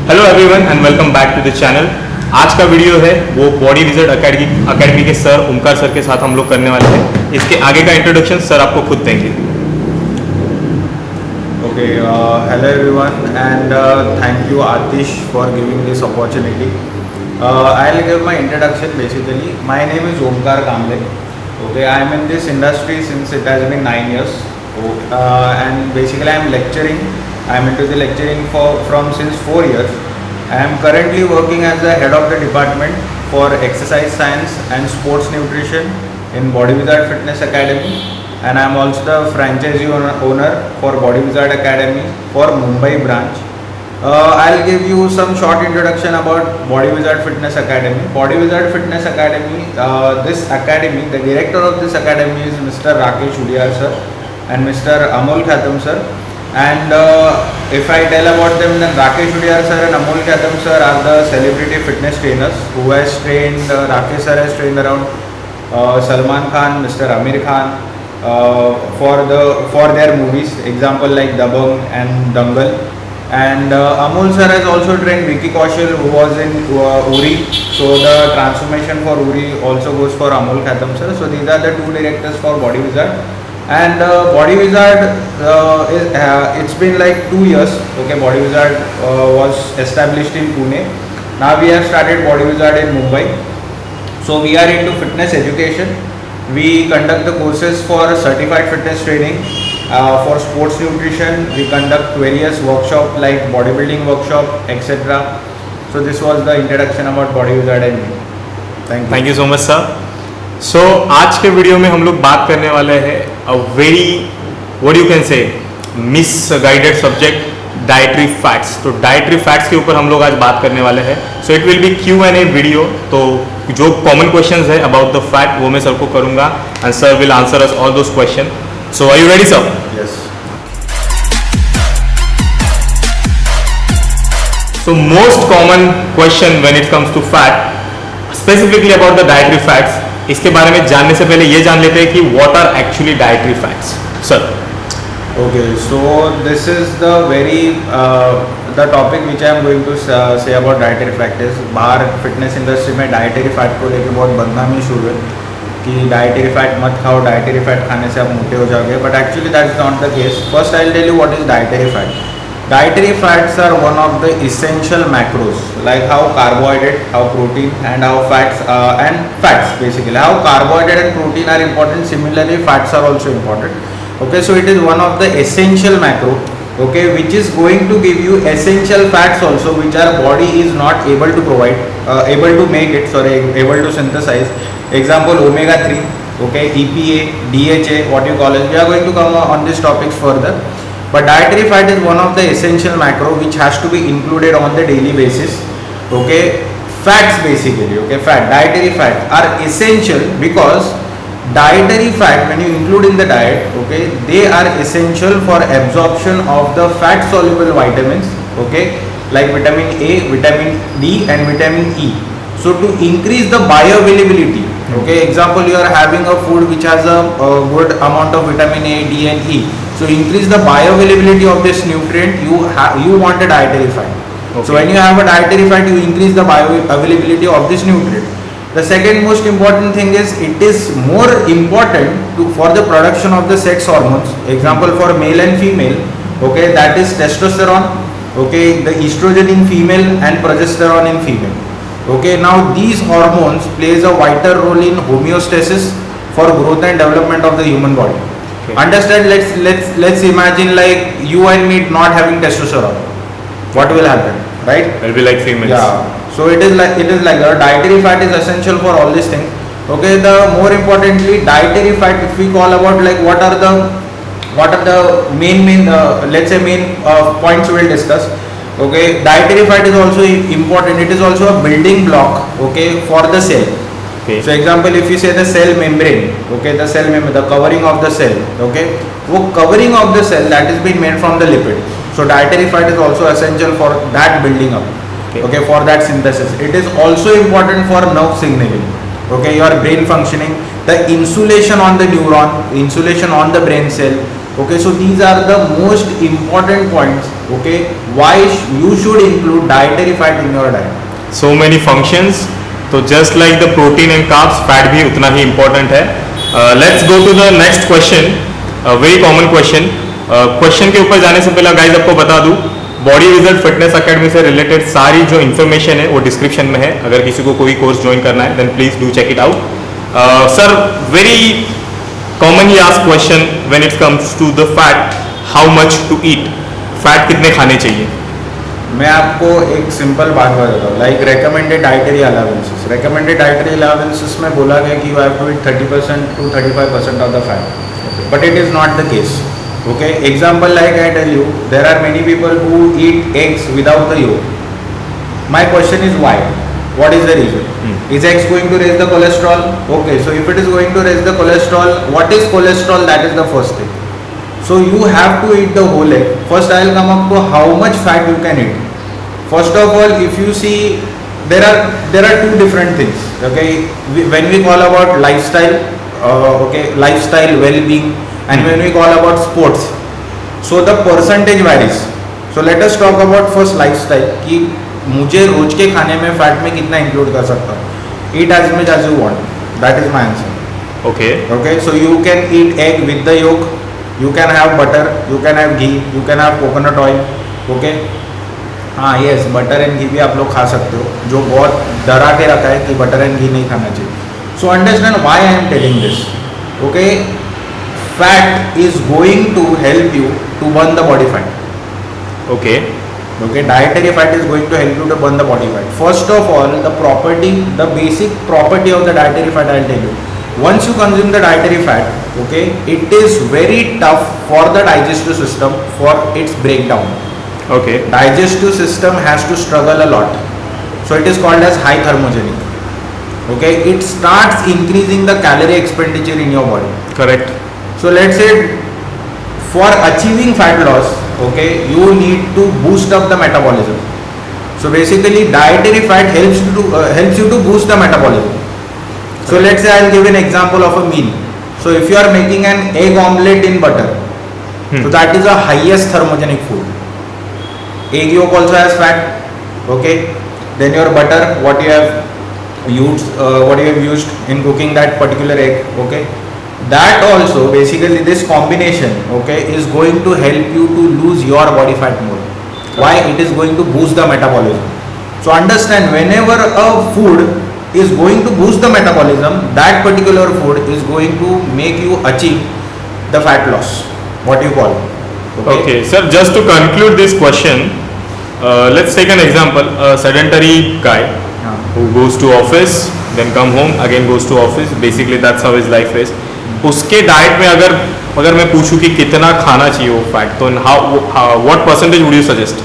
Hello everyone and welcome back to the channel. आज का video है वो बॉडी विजर्ड अकेडमी के सर ओमकार सर के साथ हम लोग करने वाले हैं। इसके आगे का इंट्रोडक्शन सर आपको खुद देंगे। Okay, hello everyone and thank you Atish for giving this opportunity. I'll give my introduction basically. My name is Omkar Sir. Okay, I am in this industry since it has been 9 years. And basically I am lecturing. I am into the lecturing from since 4 years. I am currently working as the head of the department for exercise science and sports nutrition in BodyWizard Fitness Academy, and I am also the franchisee owner for BodyWizard Academy for Mumbai branch. I'll give you some short introduction about BodyWizard Fitness Academy. BodyWizard Fitness Academy, this academy, the director of this academy is Mr. Rakesh Udiyar sir and Mr. Amol sir. And if I tell about them, then Rakesh Udiyar sir and Amol sir are the celebrity fitness trainers who has trained, Rakesh sir has trained around Salman Khan, Mr. Amir Khan for their movies, example like Dabangg and Dangal. And Amol sir has also trained Vicky Kaushal, who was in Uri, so the transformation for Uri also goes for Amol sir. So these are the two directors for BodyWizard. And BodyWizard it's been like 2 years. Okay, BodyWizard was established in Pune. Now we have started BodyWizard in Mumbai. So we are into fitness education. We conduct the courses for certified fitness training, for sports nutrition. We conduct various workshops like bodybuilding workshop, etc. So this was the introduction about BodyWizard and me. Thank you so much sir. So आज के video में हम लोग बात करने वाले हैं a very what you can say misguided subject dietary fats. तो डाइटरी फैट्स के ऊपर हम लोग आज बात करने वाले हैं। So it will be Q&A video. तो जो कॉमन क्वेश्चंस है अबाउट द फैट वो मैं सर को करूंगा and sir will answer us all those question. So are you ready sir? Yes. So most common question when it comes to fat, specifically about the dietary fats, इसके बारे में जानने से पहले ये जान लेते हैं कि what are actually dietary fats, sir? Okay, so this is the the topic which I am going to say about dietary fat is बाहर फिटनेस इंडस्ट्री में dietary fat को लेकर बहुत बदनामी शुरू है कि dietary fat मत खाओ, dietary fat खाने से आप मोटे हो जाओगे, but actually that is not the case. First I will tell you what is dietary fat. Dietary fats are one of the essential macros, like how carbohydrate, how protein, and how fats basically. How carbohydrate and protein are important, similarly fats are also important. Okay, so it is one of the essential macro, okay, which is going to give you essential fats also, which our body is not able to provide, able to synthesize. Example omega 3, okay, EPA, DHA, what you call it. We are going to come on these topics further. But dietary fat is one of the essential macro which has to be included on the daily basis. Okay, fats basically, okay, dietary fat are essential because dietary fat, when you include in the diet, okay, they are essential for absorption of the fat soluble vitamins, okay, like vitamin A, vitamin D and vitamin E. So to increase the bioavailability, okay, example, you are having a food which has a good amount of vitamin A, D and E. So increase the bioavailability of this nutrient, you want a dietary fat. Okay. So when you have a dietary fat, you increase the bioavailability of this nutrient. The second most important thing is it is more important for the production of the sex hormones. Example, for male and female, okay, that is testosterone, okay, the estrogen in female and progesterone in female. Okay, now these hormones plays a vital role in homeostasis for growth and development of the human body. Okay. Understand? Let's imagine like you and me not having testosterone. What will happen, right? Will be like females. Yeah. So it is like the dietary fat is essential for all these things. Okay. The more importantly, dietary fat, if we call about like what are the main let's say main points we will discuss. Okay. Dietary fat is also important. It is also a building block, okay, for the cell. Okay. So example, if you say the cell membrane, okay, the covering of the cell, okay, वो covering of the cell that is being made from the lipid. So dietary fat is also essential for that building up, okay, for that synthesis. It is also important for nerve signaling, okay, your brain functioning, the insulation on the neuron, insulation on the brain cell, Okay, so these are the most important points, Okay, why you should include dietary fat in your diet? So many functions. तो just like the protein and carbs, fat भी उतना ही important है. Let's go to the next question. Very common question. Question के ऊपर जाने से पहले guys आपको बता दूं, बॉडी विजर्ड फिटनेस अकेडमी से रिलेटेड सारी जो इन्फॉर्मेशन है वो डिस्क्रिप्शन में है. अगर किसी को कोई कोर्स ज्वाइन करना है then please do check it out. Sir, very commonly asked question when it comes to the fat, how much to eat. Fat कितने खाने चाहिए? मैं आपको एक सिंपल बात बताता हूँ, like recommended dietary allowances. Recommended dietary allowances में बोला गया कि you have to eat 30% to 35% of the fat, but it is not the case. Okay, example like I tell you, there are many people who eat eggs without the yolk. My question is why? What is the reason? Is eggs going to raise the cholesterol? Okay, so if it is going to raise the cholesterol, what is cholesterol? That is the first thing. So you have to eat the whole egg. First I will come up to how much fat you can eat. First of all, if you see, there are two different things. Okay, when we call about lifestyle, lifestyle well-being, and when we call about sports, so the percentage varies. So let us talk about first lifestyle, कि मुझे रोज के खाने में fat में कितना include कर सकता हूँ. Eat as much as you want. That is my answer. Okay. Okay, so you can eat egg with the yolk, you can have butter, you can have ghee, you can have coconut oil. Okay, हाँ yes, butter and घी भी आप लोग खा सकते हो, जो बहुत डरा के रखा है कि बटर एंड घी नहीं खाना चाहिए. So understand why I am telling this. Okay, fat is going to help you to burn the body fat. Okay, dietary fat is going to help you to burn the body fat. First of all, the basic property of the dietary fat, I'll tell you. Once you consume the dietary fat, okay, it is very tough for the digestive system for its breakdown. Okay, digestive system has to struggle a lot, so it is called as high thermogenic. Okay, it starts increasing the calorie expenditure in your body. Correct. So let's say for achieving fat loss, okay, you need to boost up the metabolism. So basically dietary fat helps you to boost the metabolism. So let's say I'll give an example of a meal. So if you are making an egg omelette in butter, so that is the highest thermogenic food. Egg yolk also has fat. Okay, then your butter, what you have used in cooking that particular egg. Okay, that also basically this combination, okay, is going to help you to lose your body fat more. Why? It is going to boost the metabolism. So understand, whenever a food is going to boost the metabolism, that particular food is going to make you achieve the fat loss, what you call. Okay, sir, just to conclude this question, let's take an example. A sedentary guy who goes to office, then come home, again goes to office. Basically that's how his life is. उसके diet में अगर मैं पूछूं कि कितना खाना चाहिए वो फैट, तो what percentage would you suggest?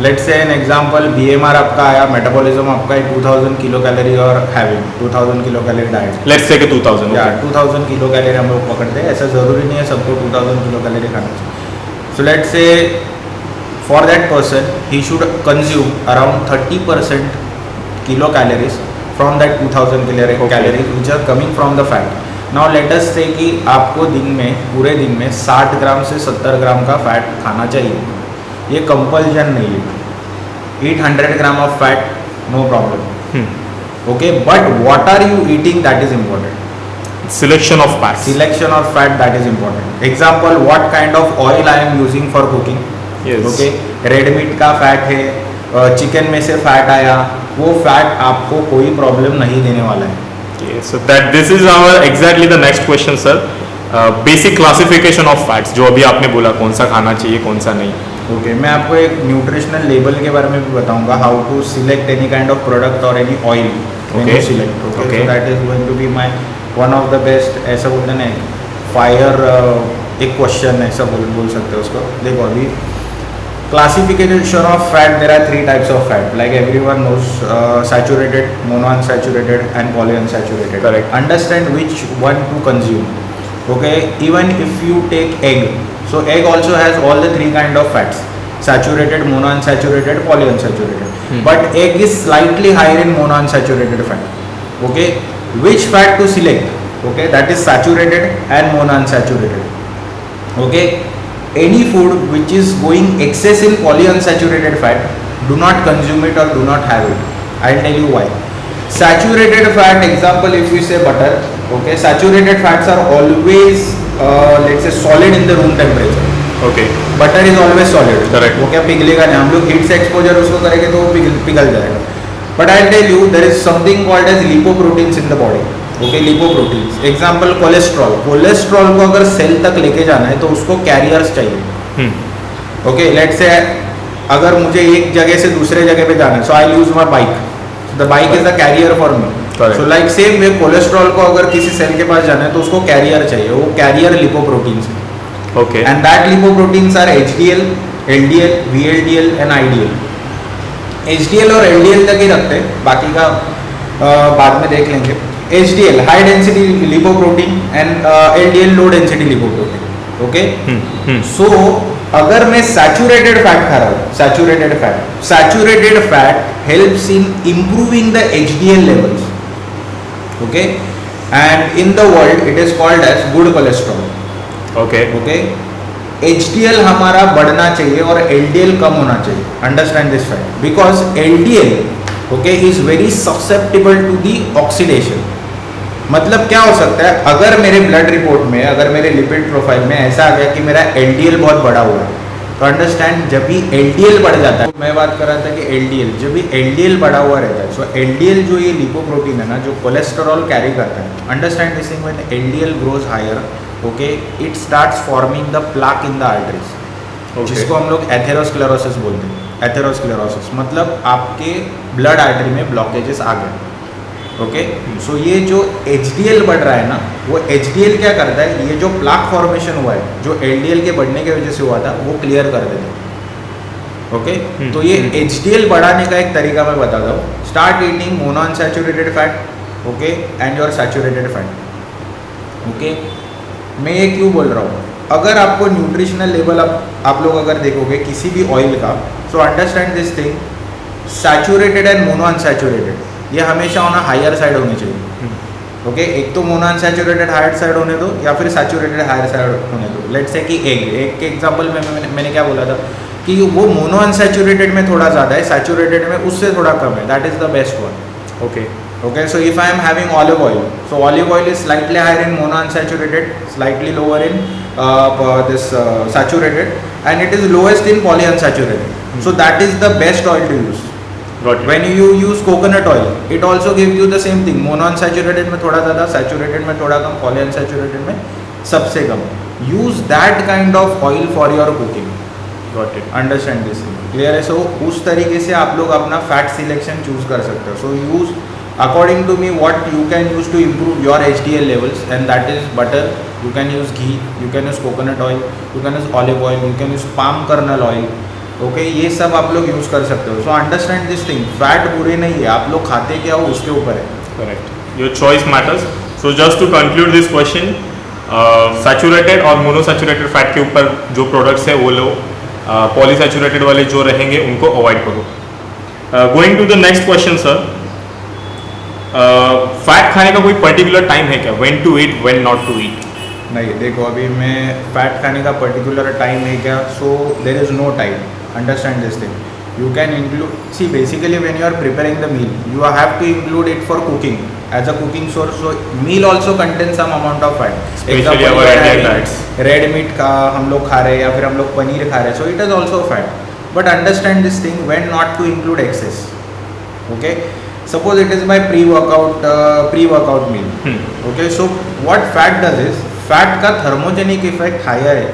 Let's say an example, BMR आपका आया, मेटाबॉलिज्म आपका है 2000 किलो कैलोरी और having 2000 kilo calorie diet. Let's say 2000 या 2000 किलो कैलोरी हम लोग पकड़ते हैं. ऐसा ज़रूरी नहीं है सबको 2000 किलो कैलोरी खाना चाहिए. So let's say for that person he should consume around 30% kilo calories from that 2000 calories which are coming from the fat. Now let us say कि आपको पूरे दिन में 60 ग्राम से 70 ग्राम का फैट खाना चाहिए. ये कंपल्शन नहीं है. Eat 100 gram of fat, no problem. Okay, but what are you eating, that is important. Selection of fat, that is important. Example, what kind of oil I am using for cooking. Yes. Okay, red meat का fat है, chicken में से fat आया, वो fat आपको कोई problem नहीं देने वाला है. So that this is our exactly the next question, sir. Basic classification of fats, जो अभी आपने बोला कौन सा खाना चाहिए कौन सा नहीं. Okay, मैं आपको एक न्यूट्रिशनल लेबल के बारे में भी बताऊंगा, how to select any kind of product और any oil when you select. Okay, so that is going to be my one of the best. ऐसा बोलते हैं फायर एक क्वेश्चन ऐसा बोल सकते हो उसको. देखो अभी classification of fat, there are 3 types of fat, like everyone knows, saturated, monounsaturated and polyunsaturated. Correct. Understand which one to consume. Okay, even if you take egg, so egg also has all the 3 kind of fats: saturated, monounsaturated, polyunsaturated. But egg is slightly higher in monounsaturated fat. Okay, which fat to select? Okay, that is saturated and monounsaturated. Okay, any food which is going excess in polyunsaturated fat, do not consume it or do not have it. I'll tell you why. Saturated fat, example, if we say butter, okay, saturated fats are always let's say solid in the room temperature. Okay. Butter is always solid, Correct. वो क्या पिघलेगा नहीं, हम लोग heat से exposure उसको करेंगे तो वो पिघल जाएगा. But I tell you there is something called as lipoproteins in the body. Okay, lipoproteins, example cholesterol. Cholesterol को अगर सेल तक लेके जाना है तो उसको कैरियर्स चाहिए. ओके, लेट्स से अगर मुझे एक जगह से दूसरे जगह पे जाना है, so I use my bike, the bike is the carrier for me. So like same way cholesterol को अगर किसी सेल के पास जाना है तो उसको कैरियर चाहिए, वो कैरियर लिपोप्रोटीन्स है. Okay. And that lipoproteins are HDL, LDL, VLDL and IDL. HDL और LDL तक ही रखते हैं, बाकी का बाद में देख लेंगे. HDL high density lipoprotein and LDL low density lipoprotein. Okay, so अगर मैं सैचुरेटेड फैट खा रहा हूँ, saturated fat helps in improving the HDL levels. Okay, and in the world it is called as good cholesterol. Okay. HDL हमारा बढ़ना चाहिए और LDL कम होना चाहिए. Understand this fact, because LDL okay is very susceptible to the oxidation. मतलब क्या हो सकता है, अगर मेरे ब्लड रिपोर्ट में, अगर मेरे लिपिड प्रोफाइल में ऐसा आ गया कि मेरा LDL बहुत बड़ा हुआ है, तो अंडरस्टैंड जब भी LDL बढ़ जाता है, तो मैं बात कर रहा था कि LDL जब भी LDL बढ़ा हुआ रहता है, सो LDL जो ये लिपोप्रोटीन है ना, जो कोलेस्टेरॉल कैरी करता है, understand this thing, when LDL grows higher, okay, it starts forming the plaque in the arteries, जिसको हम लोग एथेरोस्क्लेरोसिस बोलते हैं. एथेरोस्क्लेरोसिस मतलब आपके ब्लड आर्टरी में ब्लॉकेजेस आ गए. ओके, सो ये जो HDL बढ़ रहा है ना, वो HDL क्या करता है, ये जो प्लाक फॉर्मेशन हुआ है, जो LDL के बढ़ने की वजह से हुआ था, वो क्लियर कर देता है. ओके, तो ये HDL बढ़ाने का एक तरीका मैं बताता हूँ. Start eating monounsaturated fat, okay, and your saturated fat. Okay, मैं ये क्यों बोल रहा हूँ, अगर आपको न्यूट्रिशनल लेवल आप लोग अगर देखोगे किसी भी ऑयल का, so understand this thing, saturated and mono unsaturated ये हमेशा होना हायर साइड होनी चाहिए. ओके, एक तो मोनो अनसैचुरेटेड हायर साइड होने दो या फिर सैचुरेटेड हायर साइड होने दो. लेट्स से कि एक के एग्जांपल में मैंने क्या बोला था कि वो मोनो अनसैचुरेटेड में थोड़ा ज़्यादा है, सैचुरेटेड में उससे थोड़ा कम है, that is the best one. Okay. Okay, so if I am having olive oil, so olive oil is slightly higher in monounsaturated, slightly lower in this saturated, and it is lowest in polyunsaturated. So that is the best oil to use. Got it. When you use coconut oil, it also gives you the same thing. Monounsaturated में थोड़ा ज़्यादा, saturated में थोड़ा कम, polyunsaturated में सबसे कम. Use that kind of oil for your cooking. Got it. Understand this thing. Clear है? So उस तरीके से आप लोग अपना fat selection choose कर सकते हो. So use according to me what you can use to improve your HDL levels, and that is butter. You can use ghee, you can use coconut oil, you can use olive oil, you can use palm kernel oil. Okay, ये सब आप लोग use कर सकते हो. So understand this thing, fat बुरे नहीं है, आप लोग खाते क्या हो उसके ऊपर है. Correct. Your choice matters. So just to conclude this question, saturated और मोनोसैचुरेटेड फैट के ऊपर जो प्रोडक्ट्स है वो लो, पॉलीसैचुरेटेड वाले जो रहेंगे उनको अवॉइड करो. Going to the next question sir, fat खाने का कोई पर्टिकुलर टाइम है क्या, when to eat when not to eat? नहीं, देखो अभी मैं फैट खाने का पर्टिकुलर टाइम है क्या, so there is no time. Understand this thing, you can include, see basically when you are preparing the meal you have to include it for cooking as a cooking source, so meal also contains some amount of fat, especially our Indian diets. Red meat का हम लोग खा रहे हैं या फिर हम लोग पनीर खा रहे हैं, so it is also fat. But understand this thing, when not to include excess. Okay, suppose it is my pre-workout meal. Okay, so what fat does is, fat का thermogenic effect higher है.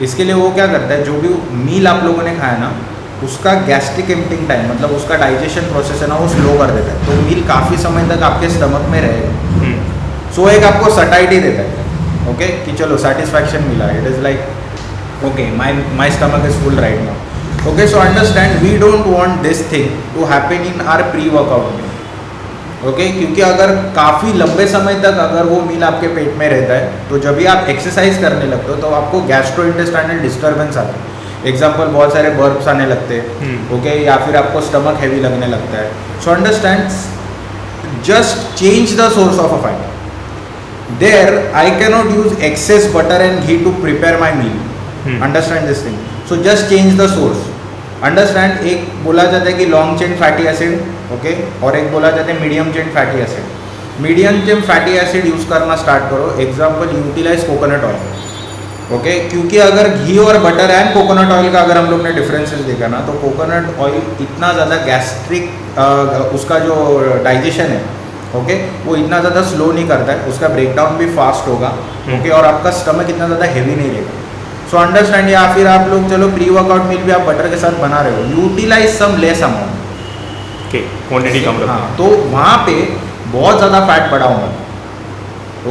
इसके लिए वो क्या करता है, जो भी मील आप लोगों ने खाया ना उसका गैस्ट्रिक एम्प्टिंग टाइम, मतलब उसका डाइजेशन प्रोसेस है ना, वो स्लो कर देता है, तो मील काफ़ी समय तक आपके स्टमक में रहेगा. सो एक आपको सटाइटी देता है. ओके, कि चलो सेटिस्फैक्शन मिला, it is like okay my stomach is full right now. Okay, so understand we don't want this thing to happen in our pre workout meal. Okay, क्योंकि अगर काफ़ी लंबे समय तक अगर वो मील आपके पेट में रहता है, तो जब भी आप एक्सरसाइज करने लगते हो तो आपको गैस्ट्रोइंटेस्टाइनल डिस्टर्बेंस आता है. एग्जाम्पल, बहुत सारे बर्प्स आने लगते हैं. ओके, या फिर आपको स्टमक हैवी लगने लगता है. So understand, just change the source of a fat. There I cannot use excess butter and ghee to prepare my meal. Understand this thing. So just change the source. Understand, एक बोला जाता है कि long chain fatty acid, okay, और एक बोला जाता है medium chain fatty acid. Medium chain fatty acid use करना स्टार्ट करो. Example, utilize coconut oil, okay. क्योंकि अगर घी और बटर एंड कोकोनट ऑयल का अगर हम लोग ने डिफरेंसेस देखा ना, तो कोकोनट ऑयल इतना ज़्यादा गैस्ट्रिक उसका जो डाइजेशन है, ओके, वो इतना ज़्यादा स्लो नहीं करता है, उसका ब्रेकडाउन भी फास्ट होगा, ओके, और आपका स्टमक इतना ज़्यादा हैवी नहीं रहेगा. So understand. या फिर आप लोग चलो प्री वर्कआउट मील भी आप बटर के साथ बना रहे हो, utilise sum less amount, okay, quantity कम रखो. हाँ, तो वहाँ पे बहुत ज़्यादा फैट बढ़ाऊंगा,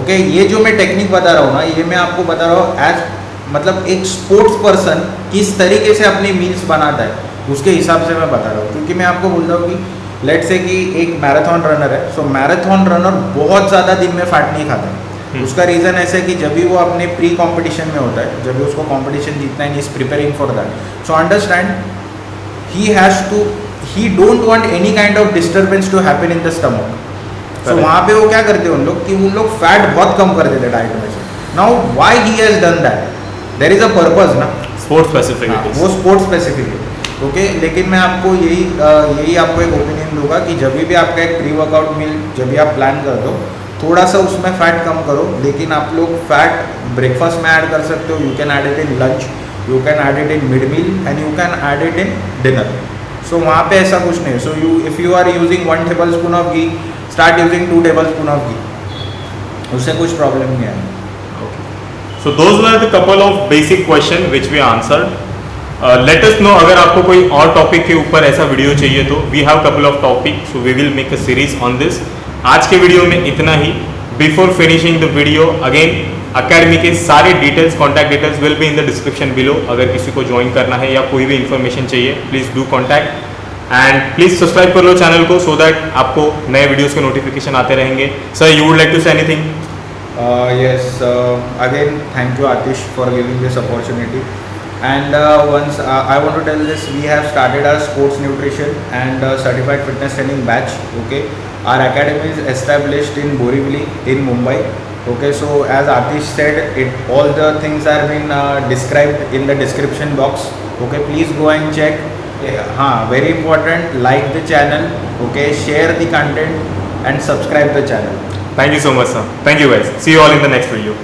ओके. ये जो मैं टेक्निक बता रहा हूँ ना, ये मैं आपको बता रहा हूँ एज मतलब एक स्पोर्ट्स पर्सन किस तरीके से अपनी मील्स बनाता है, उसके हिसाब से मैं बता रहा हूँ. क्योंकि मैं आपको बोल रहा हूँ कि लेट्स से कि एक मैराथन रनर है. सो मैराथन रनर बहुत ज़्यादा दिन में फैट नहीं खाता है. उसका रीज़न ऐसा है कि जब भी वो अपने प्री कॉम्पिटिशन में होता है, जब भी उसको कॉम्पिटिशन जीतना है, is preparing for that. So understand, he don't want any kind of disturbance to happen in the stomach. So वहाँ पे वो क्या करते हैं उन लोग कि उन लोग फैट बहुत कम कर देते डाइट में से. Now why he has done that, there is a purpose ना, स्पोर्ट्स स्पेसिफिक, वो स्पोर्ट्स स्पेसिफिक है, ओके. लेकिन मैं आपको यही आपको एक ओपिनियन दूंगा कि जब भी आपका एक प्री वर्कआउट मील जब भी आप प्लान कर दो, थोड़ा सा उसमें फैट कम करो. लेकिन आप लोग फैट ब्रेकफास्ट में ऐड कर सकते हो. You can add it in lunch, you can add it in mid meal and you can add it in dinner. So वहाँ पे ऐसा कुछ नहीं. So if you are using 1 tablespoon of ghee, start using 2 tablespoon of ghee, उससे कुछ problem नहीं आएगी. So those were the couple of basic question which we answered. Let us know अगर आपको कोई और टॉपिक के ऊपर ऐसा वीडियो चाहिए तो we have couple of topics, so we will make a series on this. आज के वीडियो में इतना ही. Before finishing the video, again academy के सारे details, contact details will be in the description below. अगर किसी को ज्वाइन करना है या कोई भी इन्फॉर्मेशन चाहिए, please do contact and please subscribe कर लो चैनल को, सो दैट आपको नए वीडियोस के नोटिफिकेशन आते रहेंगे. Sir, you would like to say anything? Yes, again thank you Atish for giving this opportunity. And once I want to tell this, we have started our sports nutrition and certified fitness training batch, okay. Our academy is established in Borivali in Mumbai, okay. So as Atish said, all the things are been described in the description box, okay. Please go and check. Very important, like the channel, okay, share the content and subscribe the channel. Thank you so much, sir. Thank you guys. See you all in the next video.